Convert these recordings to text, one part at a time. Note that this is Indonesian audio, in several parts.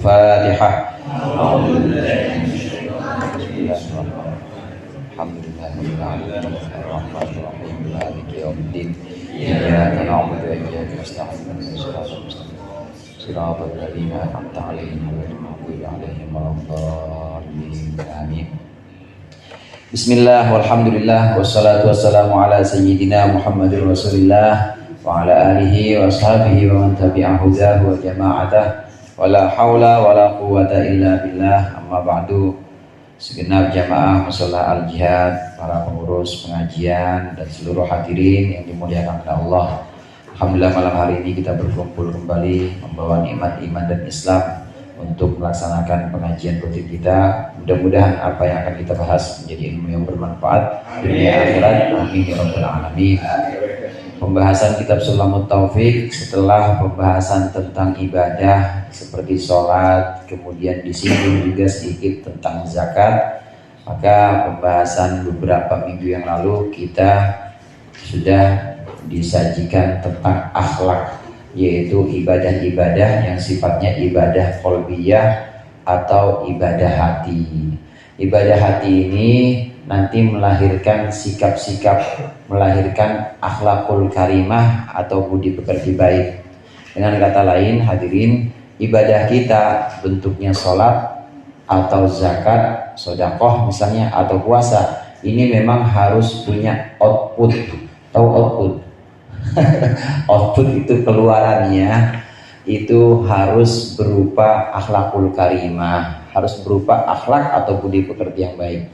Al-Fatihah. Alhamdulillahirrahmanirrahim. Maliki yaumiddin. Iyyaka na'budu wa iyyaka nasta'in. Shiratal ladzina an'amta 'alaihim ghairil maghdubi 'alaihim waladdallin. Amin. Bismillah walhamdulillah wassalatu wassalamu ala sayyidina Muhammadir Rasulillah wa ala alihi wa ashabihi wa man tabi'ahu wa jama'atah wa la hawla wa la quwwata illa billah. Amma ba'du. Segenap jamaah mushola al-jihad, para pengurus pengajian dan seluruh hadirin yang dimuliakan oleh Allah. Alhamdulillah malam hari ini kita berkumpul kembali membawa nikmat iman dan Islam untuk melaksanakan pengajian rutin kita. Mudah-mudahan apa yang akan kita bahas menjadi ilmu yang bermanfaat dunia akhirat. Amin ya rabbal alamin. Pembahasan kitab Sulamut Taufik setelah pembahasan tentang ibadah seperti sholat, kemudian disinggung juga sedikit tentang zakat, maka pembahasan beberapa minggu yang lalu kita sudah disajikan tentang akhlak, yaitu ibadah-ibadah yang sifatnya ibadah qalbiyah atau ibadah hati. Ibadah hati ini nanti melahirkan sikap-sikap, melahirkan akhlakul karimah atau budi pekerti baik. Dengan kata lain, hadirin, ibadah kita bentuknya sholat atau zakat, sedekah misalnya, atau puasa, ini memang harus punya output. Tahu output? Output itu keluarannya itu harus berupa akhlakul karimah, harus berupa akhlak atau budi pekerti yang baik.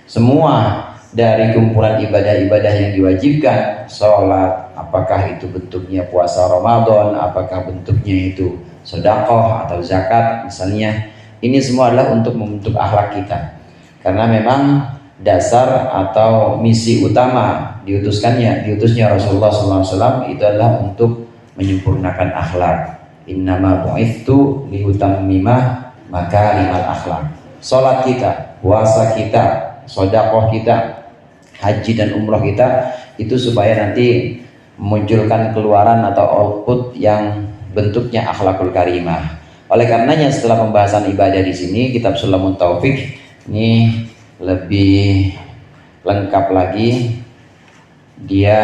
Semua dari kumpulan ibadah-ibadah yang diwajibkan, sholat, apakah itu bentuknya puasa Ramadan, apakah bentuknya itu sedekah atau zakat misalnya, ini semua adalah untuk membentuk akhlak kita. Karena memang dasar atau misi utama diutusnya Rasulullah SAW itu adalah untuk menyempurnakan akhlak. Innama bu'ithtu liyutammima makarimal akhlak. Sholat kita, puasa kita, sedekah kita, haji dan umroh kita, itu supaya nanti memunculkan keluaran atau output yang bentuknya akhlakul karimah. Oleh karenanya setelah pembahasan ibadah di sini, kitab Sulamut Taufik ini lebih lengkap lagi. Dia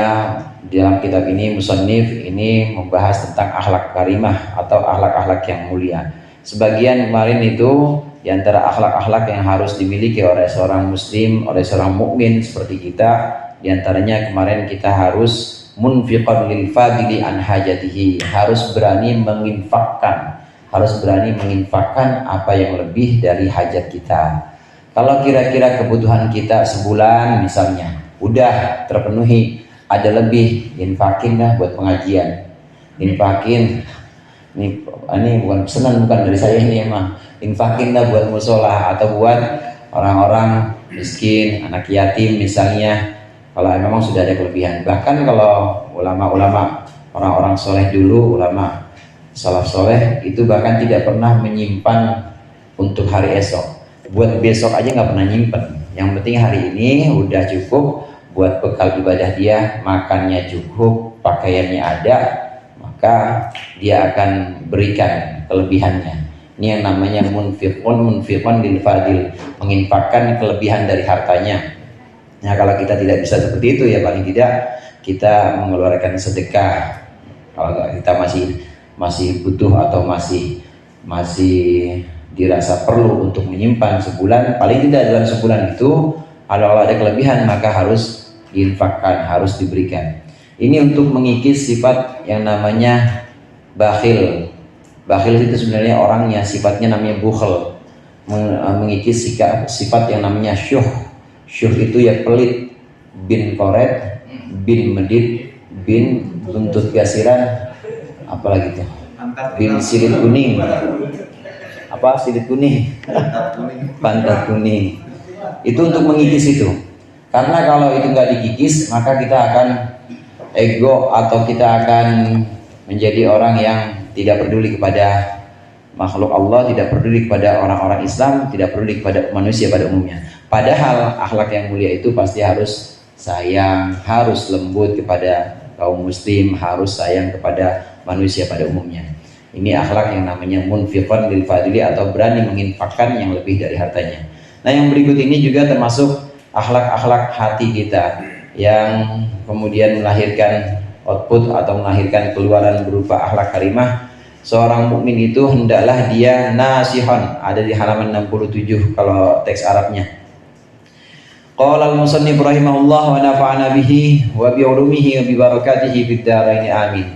dalam kitab ini musannif ini membahas tentang akhlak karimah atau akhlak-akhlak yang mulia. Sebagian kemarin itu di antara akhlak-akhlak yang harus dimiliki oleh seorang muslim, oleh seorang mukmin seperti kita, di antaranya kemarin kita harus munfiqan lil fadili an hajatihi, harus berani menginfakkan, apa yang lebih dari hajat kita. Kalau kira-kira kebutuhan kita sebulan misalnya udah terpenuhi, ada lebih, infakin dah buat pengajian. Infakin, ini bukan pesanan, bukan dari saya ini emang. Infakin dah buat musola atau buat orang-orang miskin, anak yatim misalnya, kalau memang sudah ada kelebihan. Bahkan kalau ulama-ulama, orang-orang soleh dulu, ulama salaf soleh itu bahkan tidak pernah menyimpan untuk hari esok. Buat besok aja nggak pernah nyimpen. Yang penting hari ini udah cukup buat bekal ibadah dia, makannya cukup, pakaiannya ada, maka dia akan berikan kelebihannya. Ini yang namanya munfiqun lil fadil, menginfakkan kelebihan dari hartanya. Nah, kalau kita tidak bisa seperti itu, ya paling tidak kita mengeluarkan sedekah. Kalau kita masih butuh atau masih dirasa perlu untuk menyimpan sebulan, paling tidak dalam sebulan itu kalau ada kelebihan maka harus diinfakkan, harus diberikan. Ini untuk mengikis sifat yang namanya bakhil. Bakhil itu sebenarnya orangnya sifatnya namanya bukhl, mengikis sifat yang namanya syuh. Syuh itu ya pelit, bin koret, bin medit, bin buntut gasiran, apalagi tuh, bin silit kuning. Apa silit kuning? Pantat kuning. Itu untuk mengikis itu. Karena kalau itu nggak dikikis, maka kita akan ego atau kita akan menjadi orang yang tidak peduli kepada makhluk Allah, tidak peduli kepada orang-orang Islam, tidak peduli kepada manusia pada umumnya. Padahal akhlak yang mulia itu pasti harus sayang, harus lembut kepada kaum muslim, harus sayang kepada manusia pada umumnya. Ini akhlak yang namanya munfiqan lil fadili, atau berani menginfakkan yang lebih dari hartanya. Nah, yang berikut ini juga termasuk akhlak-akhlak hati kita yang kemudian melahirkan output atau melahirkan keluaran berupa akhlak karimah. Seorang mukmin itu hendaklah dia nasihon, ada di halaman 67 kalau teks Arabnya. Qala al-musannif rahimahullah wa nafa'ana bihi wa bi ulumihi wa bi barakatihi fid dharain amin.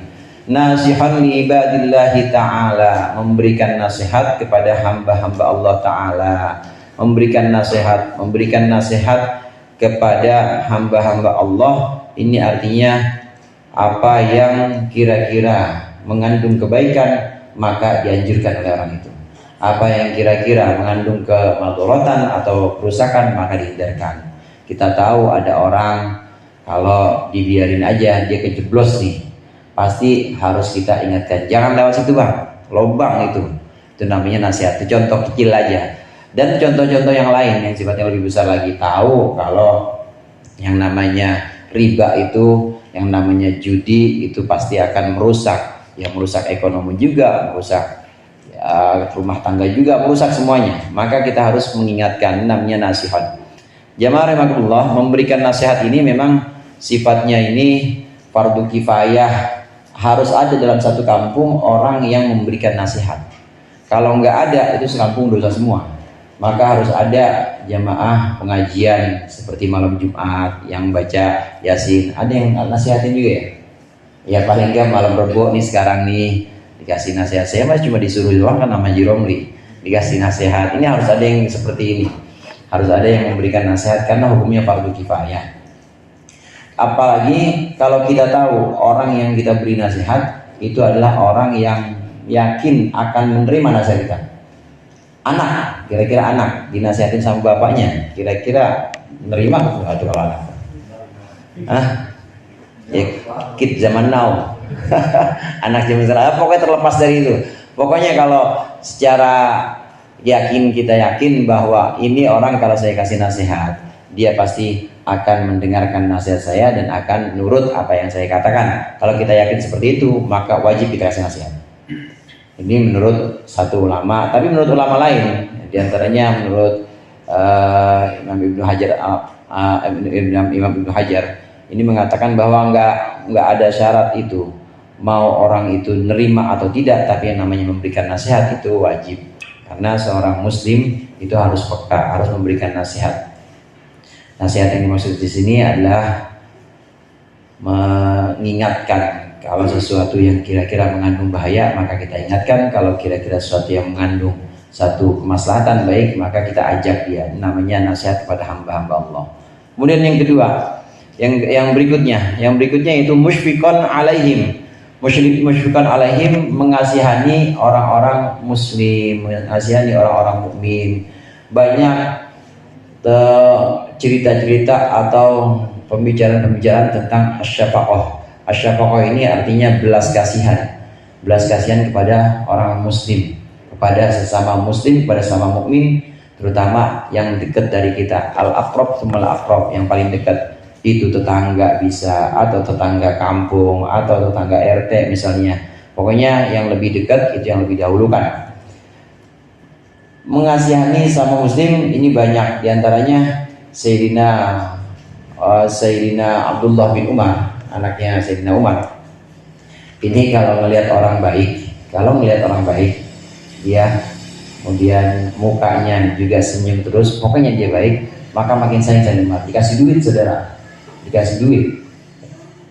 Nasihan li ibadillahi ta'ala, memberikan nasihat kepada hamba-hamba Allah Ta'ala, memberikan nasihat kepada hamba-hamba Allah. Ini artinya apa yang kira-kira mengandung kebaikan maka dianjurkan oleh orang itu. Apa yang kira-kira mengandung kemadharatan atau kerusakan maka dihindarkan. Kita tahu ada orang kalau dibiarin aja dia kejeblos nih, pasti harus kita ingatkan, jangan lewat situ bang, lobang itu namanya nasihat. Itu contoh kecil aja, dan contoh-contoh yang lain yang sifatnya lebih besar lagi. Tahu kalau yang namanya riba itu, yang namanya judi itu pasti akan merusak, yang merusak ekonomi juga, merusak rumah tangga juga, merusak semuanya. Maka kita harus mengingatkan, namanya nasihat. Jamaah rahimakumullah, memberikan nasihat ini memang sifatnya ini fardu kifayah. Harus ada dalam satu kampung orang yang memberikan nasihat. Kalau nggak ada, itu sekampung dosa semua. Maka harus ada jamaah pengajian seperti malam Jumat yang baca Yasin. Ada yang nasihatin juga ya? Ya paling nggak malam Rebo nih sekarang nih dikasih nasihat. Saya mah cuma disuruh doang kan sama Jiromli, dikasih nasihat. Ini harus ada yang seperti ini. Harus ada yang memberikan nasihat karena hukumnya fardu kifayah. Apalagi kalau kita tahu orang yang kita beri nasihat itu adalah orang yang yakin akan menerima nasihat kita. Anak, kira-kira anak dinasihatin sama bapaknya, kira-kira menerima atau kalau anak? Ya, kid zaman now. Anak zaman sekarang, pokoknya terlepas dari itu. Pokoknya kalau secara yakin, kita yakin bahwa ini orang kalau saya kasih nasihat, dia pasti akan mendengarkan nasihat saya dan akan nurut apa yang saya katakan. Kalau kita yakin seperti itu, maka wajib kita kasih nasihat. Ini menurut satu ulama, tapi menurut ulama lain, diantaranya menurut Imam Ibnu Hajar, ini mengatakan bahwa nggak ada syarat itu, mau orang itu nerima atau tidak, tapi yang namanya memberikan nasihat itu wajib. Karena seorang muslim itu harus peka, harus memberikan nasihat. Nasihat yang dimaksud di sini adalah mengingatkan kalau sesuatu yang kira-kira mengandung bahaya, maka kita ingatkan. Kalau kira-kira sesuatu yang mengandung satu kemaslahatan baik, maka kita ajak dia. Namanya nasihat kepada hamba-hamba Allah. Kemudian yang kedua, yang berikutnya itu musyfiqan alaihim. Musyfiqan alaihim, mengasihani orang-orang muslim, mengasihani orang-orang mukmin. Banyak cerita-cerita atau pembicaraan-pembicaraan tentang asyafaqah. Asyafaqah ini artinya belas kasihan. Belas kasihan kepada orang muslim, kepada sesama muslim, kepada sesama mukmin, terutama yang dekat dari kita. Al-aqrab tsummal aqrab, yang paling dekat itu tetangga bisa, atau tetangga kampung, atau tetangga RT misalnya. Pokoknya yang lebih dekat itu yang lebih dahulukan. Mengasihani sama muslim ini banyak, diantaranya Sayyidina Abdullah bin Umar, anaknya Sayyidina Umar. Ini kalau melihat orang baik, dia kemudian mukanya juga senyum terus, pokoknya dia baik, maka makin sayang Sayyidina Umar. Dikasih duit saudara, dikasih duit.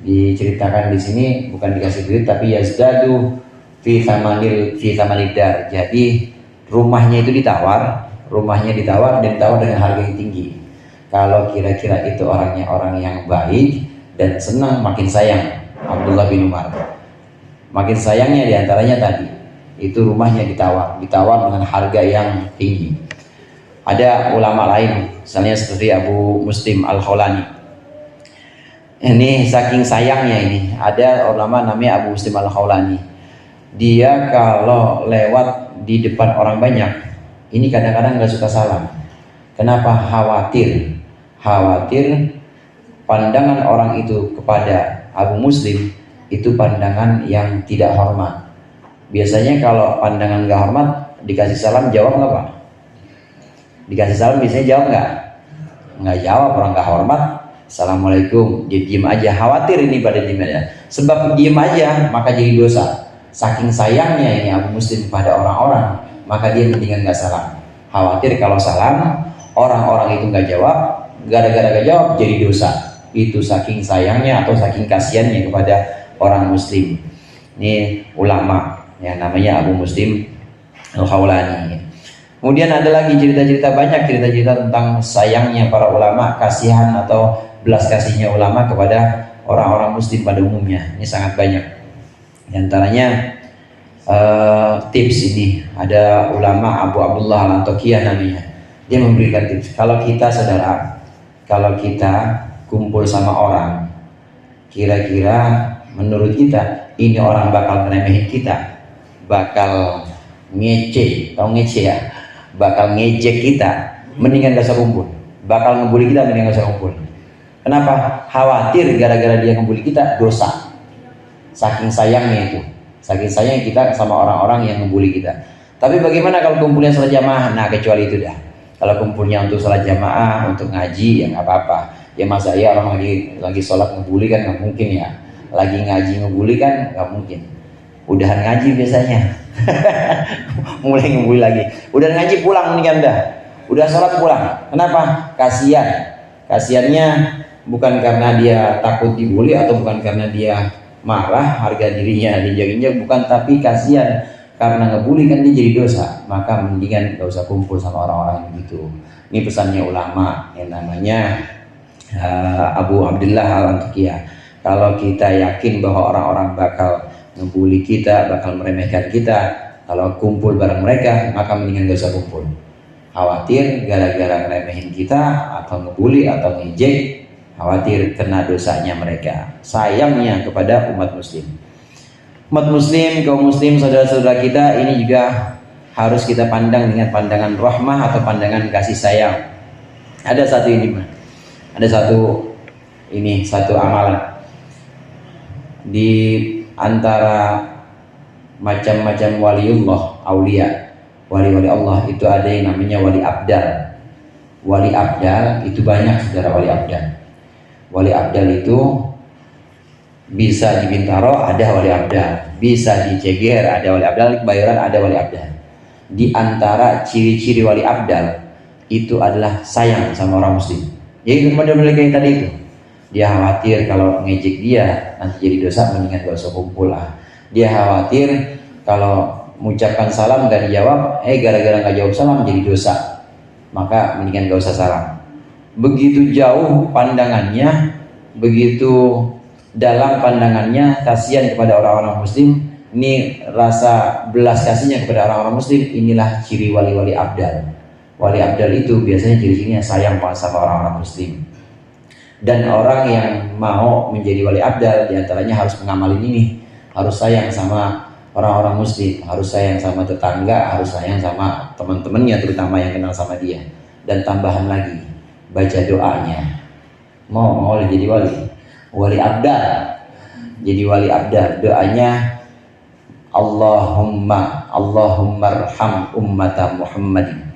Diceritakan di sini bukan dikasih duit, tapi yazdadu fi thamanidar. Jadi rumahnya itu ditawar dan ditawar dengan harga yang tinggi. Kalau kira-kira itu orangnya orang yang baik dan senang, makin sayang Abdullah bin Umar. Makin sayangnya diantaranya tadi, itu rumahnya ditawar dengan harga yang tinggi. Ada ulama lain, misalnya seperti Abu Muslim Al-Khawlani. Ini saking sayangnya ini, ada ulama namanya Abu Muslim Al-Khawlani. Dia kalau lewat di depan orang banyak, ini kadang-kadang nggak suka salam. Kenapa? Khawatir pandangan orang itu kepada Abu Muslim itu pandangan yang tidak hormat. Biasanya kalau pandangan nggak hormat, dikasih salam jawab nggak Pak? Dikasih salam biasanya jawab nggak? Nggak jawab, orang nggak hormat. Assalamualaikum, dia diem aja. Khawatir ini pada diem aja. Sebab diem aja maka jadi dosa. Saking sayangnya ini Abu Muslim pada orang-orang, maka dia mendingan nggak salam. Khawatir kalau salam orang-orang itu nggak jawab, gara-gara nggak jawab jadi dosa. Itu saking sayangnya atau saking kasihannya kepada orang Muslim. Ini ulama yang namanya Abu Muslim Al-Khawlani. Kemudian ada lagi cerita-cerita, banyak cerita-cerita tentang sayangnya para ulama, kasihan atau belas kasihnya ulama kepada orang-orang Muslim pada umumnya. Ini sangat banyak. Di antaranya tips ini, ada ulama Abu Abdullah Al-Antokiyah namanya. Dia memberikan tips. Kalau kita saudara, kalau kita kumpul sama orang, kira-kira menurut kita ini orang bakal meremehin kita, bakal ngece, tau ngece ya, bakal ngejek kita, mendingan gak usah kumpul. Bakal ngebully kita, mendingan gak usah kumpul. Kenapa? Khawatir gara-gara dia ngebully kita dosa. Saking sayangnya itu, saking sayang kita sama orang-orang yang ngebully kita. Tapi bagaimana kalau kumpulnya salat jamaah? Nah, kecuali itu dah. Kalau kumpulnya untuk salat jamaah, untuk ngaji, ya nggak apa-apa. Ya masa ya orang lagi sholat ngebully kan nggak mungkin ya. Lagi ngaji ngebully kan nggak mungkin. Udahan ngaji biasanya. Mulai ngebully lagi. Udah ngaji pulang nih kan dah. Udah sholat pulang. Kenapa? Kasihan. Kasihannya bukan karena dia takut dibully atau bukan karena dia marah, harga dirinya diinjak-injak, bukan, tapi kasihan karena ngebully kan dia jadi dosa. Maka mendingan gak usah kumpul sama orang-orang begitu. Ini pesannya ulama yang namanya Abu Abdullah Al-Antokiyah. Kalau kita yakin bahwa orang-orang bakal ngebully kita, bakal meremehkan kita, kalau kumpul bareng mereka, maka mendingan gak usah kumpul. Khawatir gara-gara ngeremehin kita atau ngebully atau ngejek, khawatir kena dosanya mereka. Sayangnya kepada umat muslim. Umat muslim, kaum muslim, saudara-saudara kita ini juga harus kita pandang dengan pandangan rahmah atau pandangan kasih sayang. Ada satu amalan di antara macam-macam waliullah, aulia, wali-wali Allah itu ada yang namanya wali abdal. Wali abdal itu banyak saudara, wali abdal. Wali abdal itu bisa di Bintaro ada wali abdal, bisa di Ceger ada wali abdal, di Kebayoran ada wali abdal. Di antara ciri-ciri wali abdal itu adalah sayang sama orang muslim. Jadi model-model kayak tadi itu, dia khawatir kalau ngejek dia nanti jadi dosa, mendingan gak usah kumpul lah. Dia khawatir kalau mengucapkan salam gak dijawab, gara-gara gak jawab salam jadi dosa, maka mendingan gak usah salam. Begitu jauh pandangannya, begitu dalam pandangannya, kasihan kepada orang-orang muslim. Ini rasa belas kasihnya kepada orang-orang muslim. Inilah ciri wali-wali abdal. Wali abdal itu biasanya ciri-cirinya sayang sama orang-orang muslim. Dan orang yang mau menjadi wali abdal diantaranya harus mengamalin ini, harus sayang sama orang-orang muslim, harus sayang sama tetangga, harus sayang sama teman-temannya terutama yang kenal sama dia. Dan tambahan lagi, baca doanya. Mau jadi wali abdal, jadi wali abdal, doanya Allahumma arham ummata Muhammadin,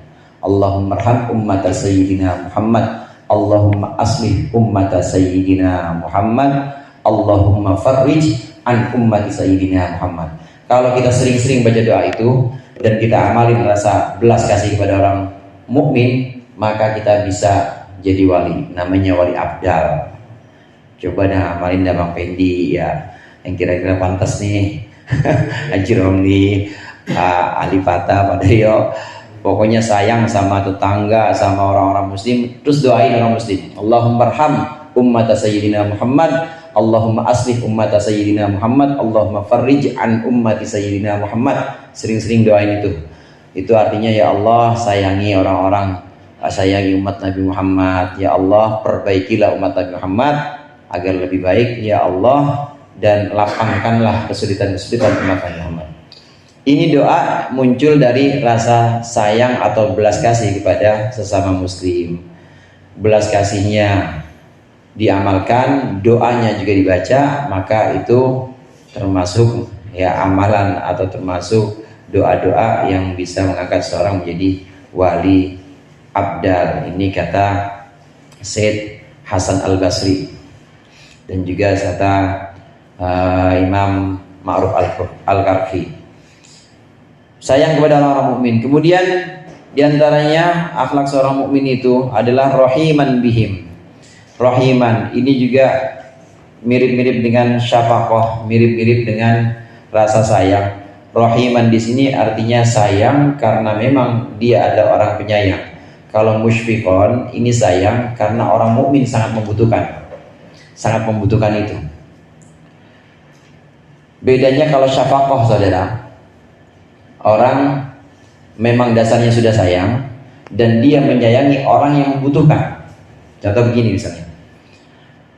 Allahumma arham ummata Sayyidina Muhammad, Allahumma aslih ummata Sayyidina Muhammad, Allahumma farrij an ummati Sayyidina Muhammad. Kalau kita sering-sering baca doa itu dan kita amalin rasa belas kasih kepada orang mukmin, maka kita bisa jadi wali, namanya wali abdal. Coba dah amalin dah Bang Pendi ya, yang kira-kira pantas nih. Haji Romli, Ali Fatah, Pak Dayo, pokoknya sayang sama tetangga, sama orang-orang muslim. Terus doain orang muslim, Allahumma arham ummata Sayyidina Muhammad, Allahumma aslih ummata Sayyidina Muhammad, Allahumma farrij an ummati Sayyidina Muhammad. Sering-sering doain itu. Itu artinya ya Allah sayangi orang-orang, sayangi umat Nabi Muhammad. Ya Allah perbaikilah umat Nabi Muhammad agar lebih baik ya Allah, dan lapangkanlah kesulitan-kesulitan umat Nabi Muhammad. Ini doa muncul dari rasa sayang atau belas kasih kepada sesama muslim. Belas kasihnya diamalkan, doanya juga dibaca, maka itu termasuk ya amalan atau termasuk doa-doa yang bisa mengangkat seorang menjadi wali abdal. Ini kata Said Hasan Al-Basri dan juga kata Imam Ma'ruf Al-Karfi. Sayang kepada orang mukmin. Kemudian diantaranya akhlak seorang mukmin itu adalah rahiman bihim. Rahiman ini juga mirip-mirip dengan syafaqah, mirip-mirip dengan rasa sayang. Rahiman di sini artinya sayang karena memang dia adalah orang penyayang. Kalau musyfiqon ini sayang karena orang mukmin sangat membutuhkan itu. Bedanya kalau syafaqah, saudara, orang memang dasarnya sudah sayang dan dia menyayangi orang yang membutuhkan. Contoh begini misalnya,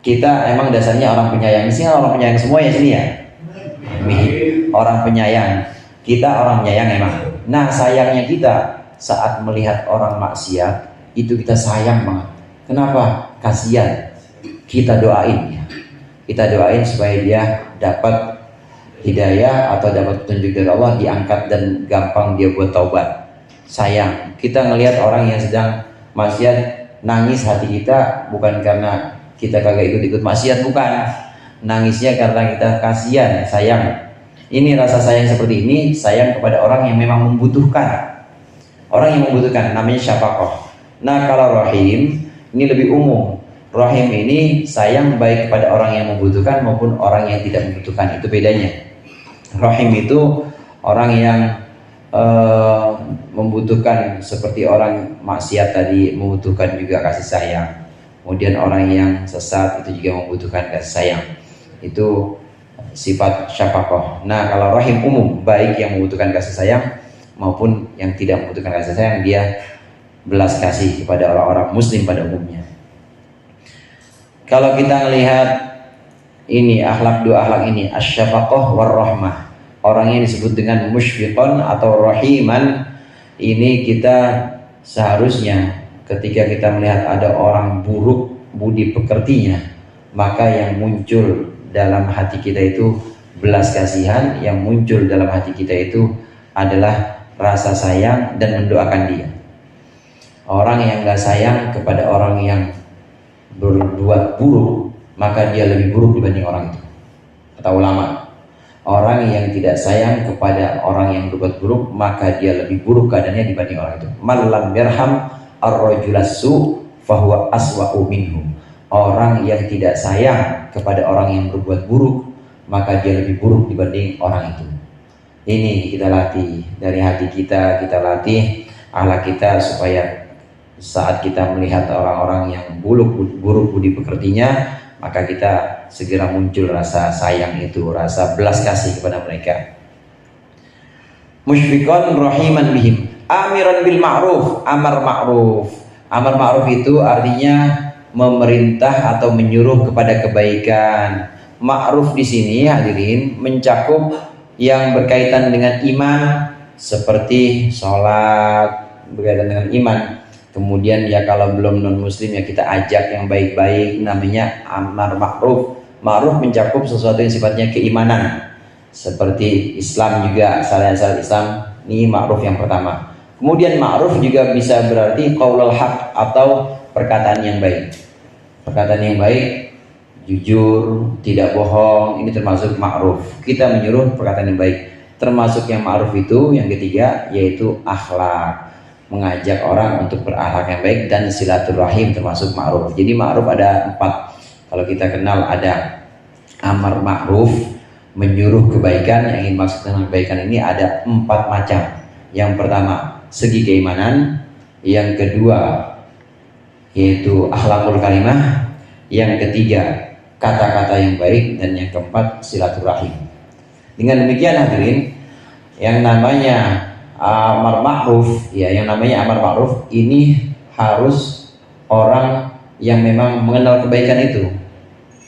kita emang dasarnya orang penyayang. Di sini orang penyayang semua ya sini ya. Orang penyayang, kita orang penyayang emang. Nah sayangnya kita saat melihat orang maksiat itu kita sayang banget. Kenapa? Kasihan. Kita doain ya. Kita doain supaya dia dapat hidayah atau dapat petunjuk dari Allah, diangkat dan gampang dia buat taubat. Sayang. Kita ngelihat orang yang sedang maksiat, nangis hati kita bukan karena kita kagak ikut-ikut maksiat, bukan. Nangisnya karena kita kasihan, sayang. Ini rasa sayang seperti ini, sayang kepada orang yang memang membutuhkan. Orang yang membutuhkan namanya syafaqah. Nah kalau rahim ini lebih umum. Rahim ini sayang baik kepada orang yang membutuhkan maupun orang yang tidak membutuhkan. Itu bedanya. Rahim itu orang yang membutuhkan, seperti orang maksiat tadi membutuhkan juga kasih sayang. Kemudian orang yang sesat itu juga membutuhkan kasih sayang. Itu sifat syafaqah. Nah kalau rahim umum, baik yang membutuhkan kasih sayang maupun yang tidak membutuhkan kasih sayang, dia belas kasih kepada orang-orang muslim pada umumnya. Kalau kita melihat ini dua akhlak ini, asy-syafaqah war rahmah, orang yang disebut dengan musyfiqon atau rahiman, ini kita seharusnya ketika kita melihat ada orang buruk budi pekertinya, maka yang muncul dalam hati kita itu belas kasihan, yang muncul dalam hati kita itu adalah rasa sayang dan mendoakan dia. Orang yang gak sayang kepada orang yang berbuat buruk, maka dia lebih buruk dibanding orang itu. Kata ulama, orang yang tidak sayang kepada orang yang berbuat buruk, maka dia lebih buruk keadaannya dibanding orang itu. Man lam yarham ar-rajulassu fahuwa aswa'u minhu. Orang yang tidak sayang kepada orang yang berbuat buruk, maka dia lebih buruk dibanding orang itu. Ini kita latih dari hati kita latih akhlak kita supaya saat kita melihat orang-orang yang buruk budi pekertinya, maka kita segera muncul rasa sayang itu, rasa belas kasih kepada mereka. Musyfiqan rahiman bihim, amiran bil ma'ruf, amar ma'ruf. Amar ma'ruf itu artinya memerintah atau menyuruh kepada kebaikan. Ma'ruf di sini hadirin mencakup yang berkaitan dengan iman, seperti sholat berkaitan dengan iman. Kemudian ya kalau belum non muslim ya kita ajak yang baik-baik, namanya amar ma'ruf. Ma'ruf mencakup sesuatu yang sifatnya keimanan, seperti Islam juga, syariat Islam, ini ma'ruf yang pertama. Kemudian ma'ruf juga bisa berarti qaulul haq atau perkataan yang baik. Perkataan yang baik, jujur, tidak bohong, ini termasuk ma'ruf. Kita menyuruh perkataan yang baik. Termasuk yang ma'ruf itu yang ketiga, yaitu akhlak, mengajak orang untuk berakhlak yang baik, dan silaturahim termasuk ma'ruf. Jadi ma'ruf ada 4. Kalau kita kenal ada amar ma'ruf, menyuruh kebaikan. Yang ingin maksud dengan kebaikan ini ada 4 macam. Yang pertama segi keimanan, yang kedua yaitu akhlakul kalimah, yang ketiga kata-kata yang baik, dan yang keempat silaturahim. Dengan demikian hadirin, yang namanya amar ma'ruf, ya yang namanya amar ma'ruf ini harus orang yang memang mengenal kebaikan itu.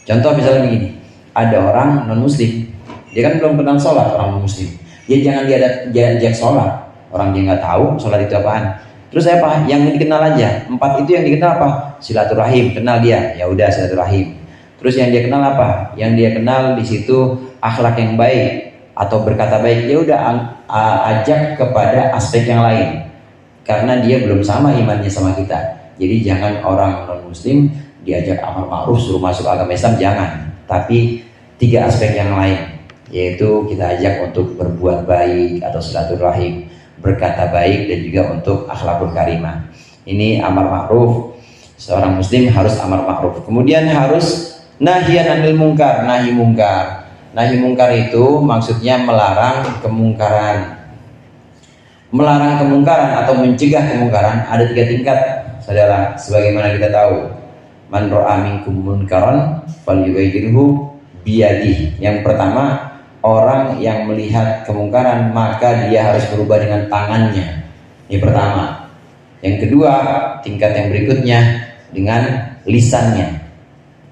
Contoh misalnya begini, ada orang non muslim, dia kan belum kenal sholat, orang non muslim, ya jangan dia ajak sholat, orang dia nggak tahu sholat itu apaan. Terus apa? Yang dikenal aja. 4 itu yang dikenal apa? Silaturahim, kenal dia, ya udah silaturahim. Terus yang dia kenal apa? Yang dia kenal di situ akhlak yang baik, atau berkata baik, ya udah ajak kepada aspek yang lain, karena dia belum sama imannya sama kita. Jadi jangan orang non muslim diajak amar ma'ruf suruh masuk agama Islam, jangan. Tapi 3 aspek yang lain, yaitu kita ajak untuk berbuat baik atau silaturahim, berkata baik, dan juga untuk akhlakul karimah. Ini amar ma'ruf. Seorang muslim harus amar ma'ruf. Kemudian harus nahyan anil munkar, nahi munkar. Nahi munkar itu maksudnya melarang kemungkaran. Melarang kemungkaran atau mencegah kemungkaran ada 3 tingkat, saudara. Sebagaimana kita tahu, man ra'a minkum munkaran falyughayyirhu biyadihi. Yang pertama, orang yang melihat kemungkaran maka dia harus berubah dengan tangannya. Ini pertama. Yang kedua, tingkat yang berikutnya dengan lisannya.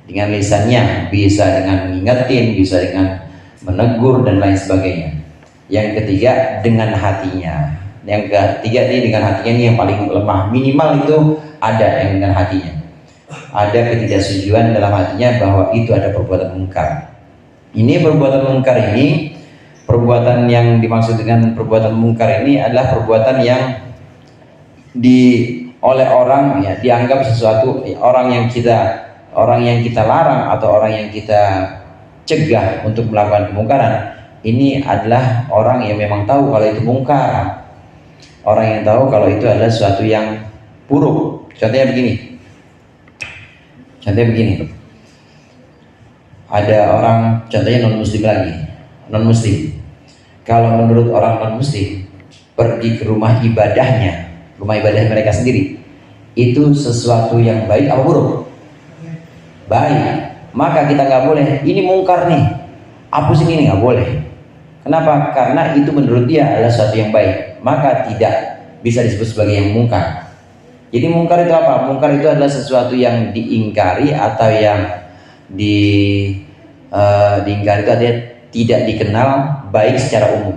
Dengan lisannya bisa dengan mengingetin, bisa dengan menegur dan lain sebagainya. Yang ketiga dengan hatinya. Yang ketiga ini dengan hatinya, ini yang paling lemah. Minimal itu ada yang dengan hatinya. Ada ketidaksetujuan dalam hatinya bahwa itu ada perbuatan mungkar. Ini perbuatan mungkar ini, perbuatan yang dimaksud dengan perbuatan mungkar ini adalah perbuatan yang oleh orang ya dianggap sesuatu, orang yang kita larang atau orang yang kita cegah untuk melakukan kemungkaran. Ini adalah orang yang memang tahu kalau itu mungkar, orang yang tahu kalau itu adalah sesuatu yang buruk. Contohnya begini, ada orang, contohnya non muslim lagi, non muslim. Kalau menurut orang non muslim, pergi ke rumah ibadahnya, rumah ibadah mereka sendiri, itu sesuatu yang baik atau buruk? Baik. Maka kita nggak boleh, ini mungkar nih, hapusin ini, nggak boleh. Kenapa? Karena itu menurut dia adalah sesuatu yang baik, maka tidak bisa disebut sebagai yang mungkar. Jadi mungkar itu apa? Mungkar itu adalah sesuatu yang diingkari atau yang diingkari itu artinya tidak dikenal baik secara umum.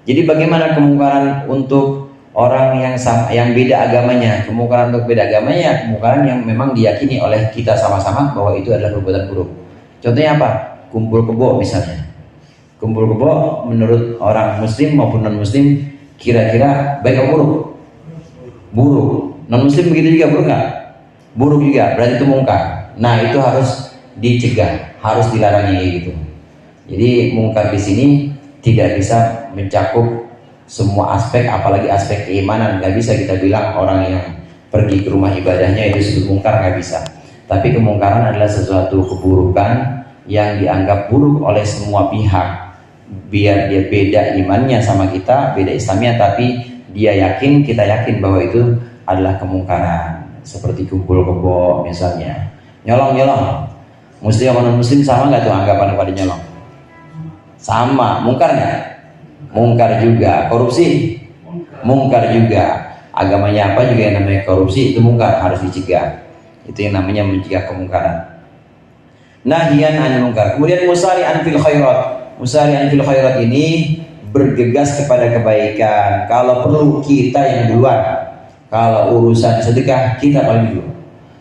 Jadi bagaimana kemungkaran untuk orang yang beda agamanya? Kemungkaran untuk beda agamanya, kemungkaran yang memang diyakini oleh kita sama-sama bahwa itu adalah perbuatan buruk. Contohnya apa? Kumpul kebo misalnya. Kumpul kebo menurut orang muslim maupun non muslim kira-kira baik atau buruk? Buruk. Non muslim begitu juga, buruk nggak? Buruk juga, berarti itu mungkar. Nah itu harus dicegah, harus dilarang gitu. Jadi mungkar di sini tidak bisa mencakup semua aspek, apalagi aspek keimanan. Nggak bisa kita bilang orang yang pergi ke rumah ibadahnya itu disebut mungkar, nggak bisa. Tapi kemungkaran adalah sesuatu keburukan yang dianggap buruk oleh semua pihak. Biar dia beda imannya sama kita, beda Islamnya, tapi dia yakin, kita yakin bahwa itu adalah kemungkaran. Seperti kumpul kebo misalnya, nyolong. Muslim sama non muslim sama nggak tuh anggapan pada nyolong? Sama, mungkar nggak? Mungkar juga. Korupsi? Mungkar juga. Agamanya apa juga yang namanya korupsi itu mungkar, harus dicegah. Itu yang namanya mencegah kemungkaran. Nahyan anil munkar. Kemudian musari'an fil khairat. Musari'an fil khairat ini bergegas kepada kebaikan. Kalau perlu kita yang duluan. Kalau urusan sedekah kita paling dulu.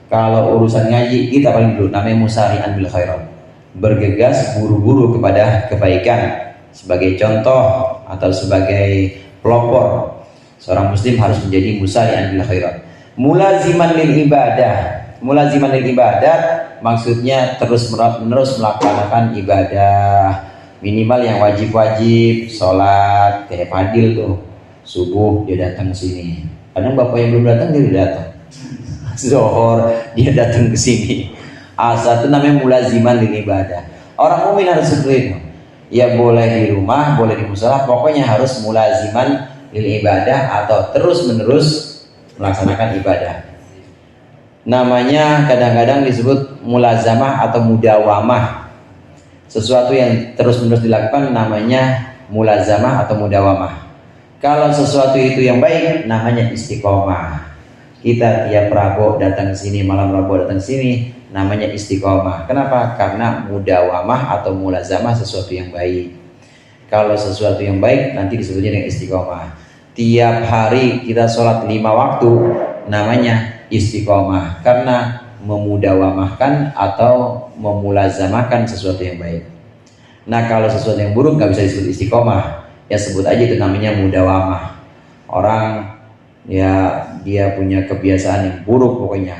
Kalau urusan ngaji kita paling dulu. Namanya musari'an bil khairat. Bergegas buru-buru kepada kebaikan. Sebagai contoh atau sebagai pelopor, seorang muslim harus menjadi musari'an bil khairat. Mulaziman lil ibadah. Mulaziman lil ibadat maksudnya terus menerus melaksanakan ibadah. Minimal yang wajib-wajib, sholat kayak Fadil tuh, subuh dia datang ke sini. Kadang bapak yang belum datang dia udah datang. Zuhur dia datang ke sini. Asal itu namanya mulaziman lil ibadah. Orang mukmin harus seperti itu. Ya boleh di rumah, boleh di musala, pokoknya harus mulaziman lil ibadah atau terus menerus melaksanakan ibadah. Namanya kadang-kadang disebut mulazamah atau mudawamah. Sesuatu yang terus menerus dilakukan namanya mulazamah atau mudawamah. Kalau sesuatu itu yang baik namanya istiqomah. Kita tiap Rabu datang ke sini, malam Rabu datang ke sini, namanya istiqomah. Kenapa? Karena mudawamah atau mulazamah sesuatu yang baik. Kalau sesuatu yang baik nanti disebutnya dengan istiqomah. Tiap hari kita sholat 5 waktu namanya istiqomah, karena memudawamahkan atau memulazamahkan sesuatu yang baik. Nah kalau sesuatu yang buruk nggak bisa disebut istiqomah, ya sebut aja itu namanya mudawamah. Orang ya dia punya kebiasaan yang buruk pokoknya,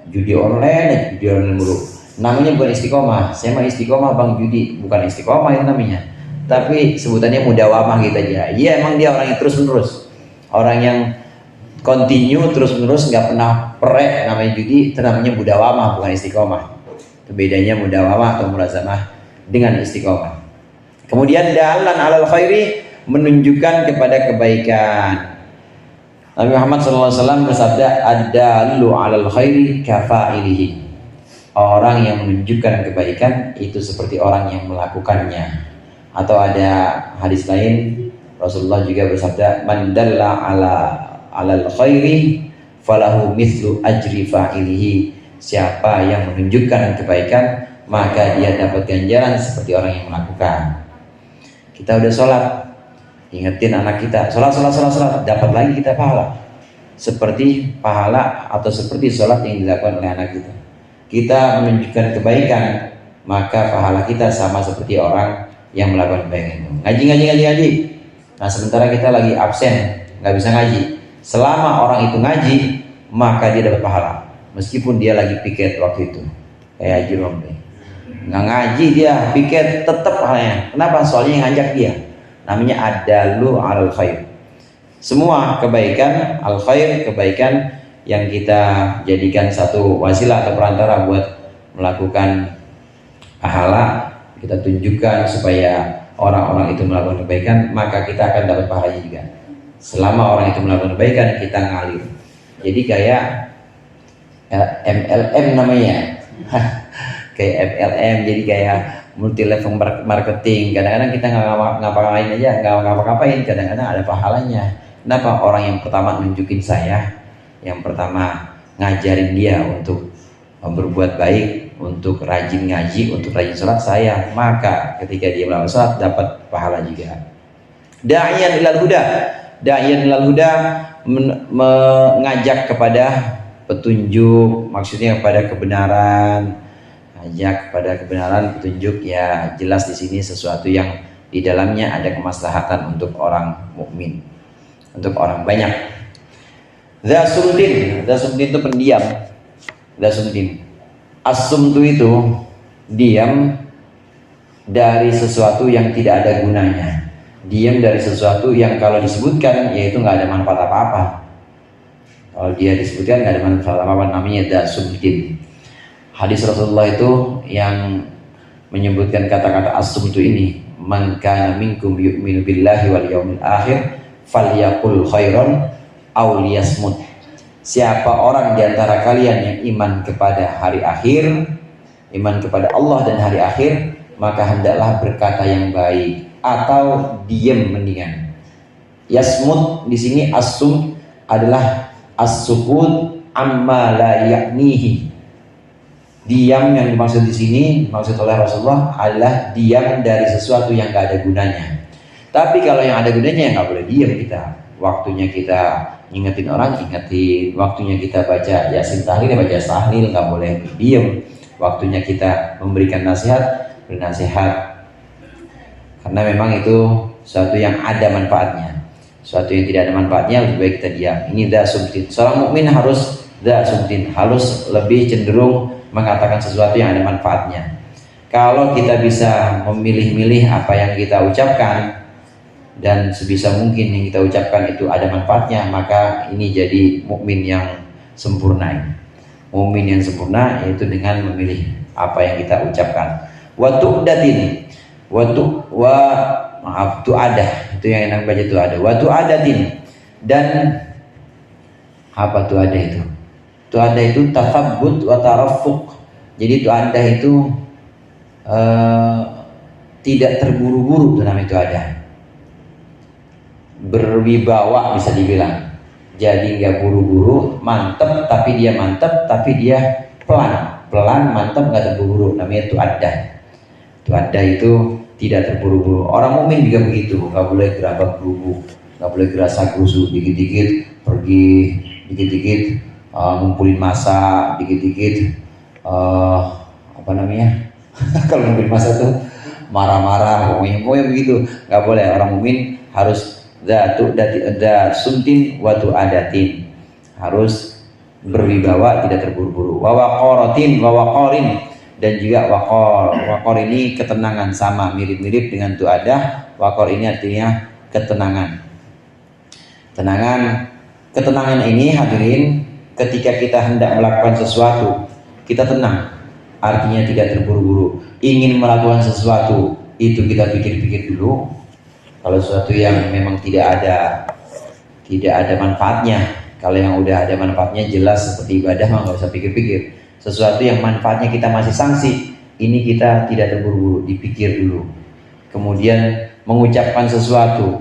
judi online buruk, namanya bukan istiqomah. Saya mah istiqomah bang judi, bukan istiqomah itu namanya, tapi sebutannya mudawamah gitu aja. Iya emang dia orang yang terus menerus, orang yang continue terus menerus nggak pernah perek, namanya judi, itu namanya mudawamah bukan istiqomah. Itu bedanya mudawamah atau mulazamah dengan istiqomah. Kemudian dalan alal khairi, menunjukkan kepada kebaikan. Nabi Muhammad SAW bersabda, ad-dallu alal khairi kafa'ilihi. Orang yang menunjukkan kebaikan itu seperti orang yang melakukannya. Atau ada hadis lain, Rasulullah juga bersabda, man dalla alal khairi falahu mithlu ajri fa'ilihi. Siapa yang menunjukkan kebaikan, maka dia dapat ganjaran seperti orang yang melakukan. Kita udah sholat, ingetin anak kita, sholat, dapat lagi kita pahala. Seperti pahala atau seperti sholat yang dilakukan oleh anak kita. Kita menunjukkan kebaikan, maka pahala kita sama seperti orang yang melakukan kebaikan itu. Ngaji. Nah sementara kita lagi absen, nggak bisa ngaji. Selama orang itu ngaji, maka dia dapat pahala. Meskipun dia lagi piket waktu itu. Kayak Haji Romli. Nggak ngaji dia, piket tetap halnya. Kenapa? Soalnya yang ngajak dia. Namanya adalu alal khair. Semua kebaikan, al khair, kebaikan yang kita jadikan satu wasilah atau perantara buat melakukan pahala, kita tunjukkan supaya orang-orang itu melakukan kebaikan, maka kita akan dapat pahalanya juga. Selama orang itu melakukan kebaikan, kita ngalir. Jadi kayak MLM namanya. Kayak MLM, jadi kayak multi level marketing. Kadang-kadang kita nggak ngapa-ngapain aja, nggak ngapa-ngapain, kadang-kadang ada pahalanya. Kenapa? Orang yang pertama nunjukin saya, yang pertama ngajarin dia untuk berbuat baik, untuk rajin ngaji, untuk rajin sholat, saya. Maka ketika dia melakukan sholat dapat pahala juga. Da'iyan ilal huda, da'iyan ilal huda, mengajak kepada petunjuk, maksudnya kepada kebenaran, ajak kepada kebenaran, petunjuk, ya jelas di sini sesuatu yang di dalamnya ada kemaslahatan untuk orang mukmin, untuk orang banyak. Dzasumtin itu pendiam. Dzasumtin, as-sumtu itu diam dari sesuatu yang tidak ada gunanya, diam dari sesuatu yang kalau disebutkan yaitu nggak ada manfaat apa-apa. Kalau dia disebutkan nggak ada manfaat apa-apa, namanya dzasumtin. Hadis Rasulullah itu yang menyebutkan kata-kata as-sumtu ini, man kana minkum yu'minu billahi wal yaumil akhir falyaqul khairan aw liyasmut. Siapa orang di antara kalian yang iman kepada hari akhir, iman kepada Allah dan hari akhir, maka hendaklah berkata yang baik atau diam mendingan. Yasmut di sini as-sum adalah as-sukut amma la yaknihi. Diam yang dimaksud di sini, maksud oleh Rasulullah adalah diam dari sesuatu yang gak ada gunanya. Tapi kalau yang ada gunanya, nggak boleh diam kita. Waktunya kita ingetin orang, ingetin. Waktunya kita baca yasin tahlil, baca tahlil, nggak boleh diam. Waktunya kita memberikan nasihat, bernasihat. Karena memang itu sesuatu yang ada manfaatnya. Sesuatu yang tidak ada manfaatnya lebih baik kita diam. Ini dzasumtin. Seorang mukmin harus dzasumtin, harus lebih cenderung mengatakan sesuatu yang ada manfaatnya. Kalau kita bisa memilih-milih apa yang kita ucapkan dan sebisa mungkin yang kita ucapkan itu ada manfaatnya, maka ini jadi mukmin yang sempurna. Mukmin yang sempurna yaitu dengan memilih apa yang kita ucapkan. Wa tu'datin, tu'adah, itu yang enak baca tu'adah. Wa tu'adatin, dan apa tu'adah itu? Tu'adah itu tathabbut wa tarafuq. Jadi tu'adah itu tidak terburu-buru, itu namanya tu'adah. Berwibawa bisa dibilang. Jadi nggak buru-buru, mantep tapi dia pelan, mantep nggak terburu-buru, namanya tu'adah. Tu'adah itu tidak terburu-buru. Orang mukmin juga begitu, nggak boleh gerabak gerubuk, nggak boleh gerasa gerusu, dikit-dikit pergi, dikit-dikit ngumpulin masa, dikit-dikit apa namanya kalau ngumpulin masa tuh marah-marah, pokoknya begitu. Nggak boleh. Orang mukmin harus sumtin wa tu'adatin, harus berwibawa, tidak terburu-buru. Wa waqarin, dan juga waqar ini ketenangan, sama mirip-mirip dengan tu'adah. Waqar ini artinya ketenangan. Ketenangan ini hadirin, ketika kita hendak melakukan sesuatu kita tenang, artinya tidak terburu-buru. Ingin melakukan sesuatu itu kita pikir-pikir dulu. Kalau sesuatu yang memang tidak ada manfaatnya, kalau yang udah ada manfaatnya jelas seperti ibadah mah nggak usah pikir-pikir. Sesuatu yang manfaatnya kita masih sanksi, ini kita tidak terburu-buru, dipikir dulu. Kemudian mengucapkan sesuatu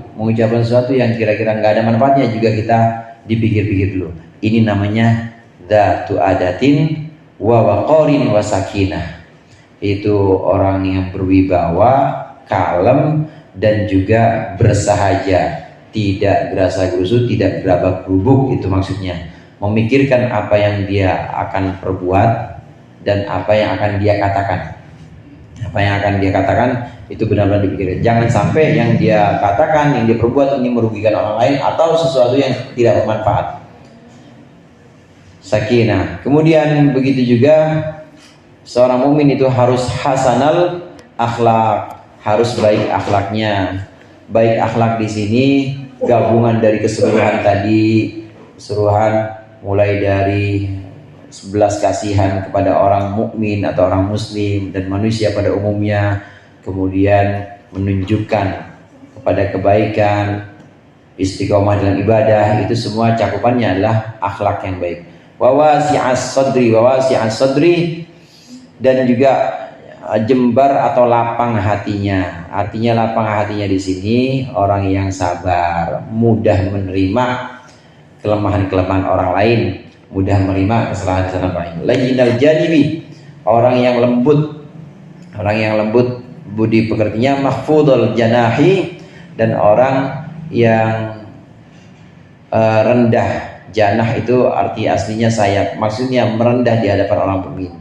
yang kira-kira nggak ada manfaatnya juga kita dipikir-pikir dulu. Ini namanya dzatu adatin wa waqarin wa sakinah. Itu orang yang berwibawa, kalem, dan juga bersahaja, tidak gerasa-gerusu, tidak gerabak-gerubuk. Itu maksudnya memikirkan apa yang dia akan perbuat dan apa yang akan dia katakan. Apa yang akan dia katakan itu benar-benar dipikirkan. Jangan sampai yang dia katakan, yang dia perbuat ini merugikan orang lain atau sesuatu yang tidak bermanfaat. Sakinah. Kemudian begitu juga seorang mukmin itu harus hasanal akhlak, harus baik akhlaknya. Baik akhlak di sini gabungan dari keseluruhan tadi, keseluruhan mulai dari 11 kasihan kepada orang mukmin atau orang muslim dan manusia pada umumnya, kemudian menunjukkan kepada kebaikan, istiqomah dalam ibadah, itu semua cakupannya adalah akhlak yang baik. Wawasi'as sadri, dan juga jembar atau lapang hatinya. Artinya lapang hatinya di sini orang yang sabar, mudah menerima kelemahan-kelemahan orang lain, mudah menerima kesalahan-kesalahan orang lain. Layyinal janibi, orang yang lembut budi pekertinya. Mahfudul janahi, dan orang yang rendah. Janah itu arti aslinya sayap, maksudnya merendah di hadapan orang mukmin.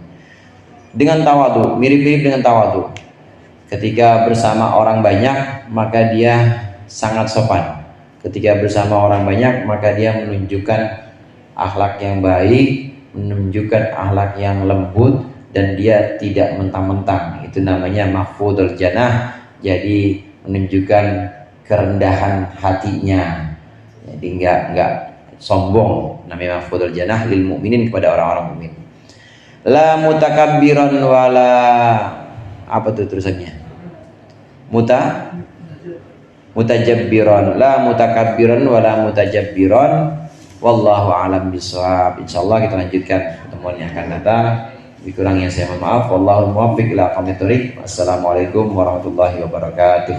Dengan tawadu, mirip-mirip dengan tawadu. Ketika bersama orang banyak maka dia sangat sopan. Ketika bersama orang banyak maka dia menunjukkan akhlak yang baik, menunjukkan akhlak yang lembut, dan dia tidak mentang-mentang. Itu namanya mahfudul janah. Jadi menunjukkan kerendahan hatinya. Jadi enggak sombong, namanya mahfudul janah lil mukminin, kepada orang-orang mukmin. La mutakabbiran wala, apa tuh terusannya? Mutajabbiran, la mutakabbiran wala mutajabbiran. Wallahu a'lam bishawab. Insyaallah kita lanjutkan pertemuan yang akan datang. Kurang yang saya mohon maaf. Wallahu muwaffiq ila aqwamit thoriq. Assalamualaikum warahmatullahi wabarakatuh.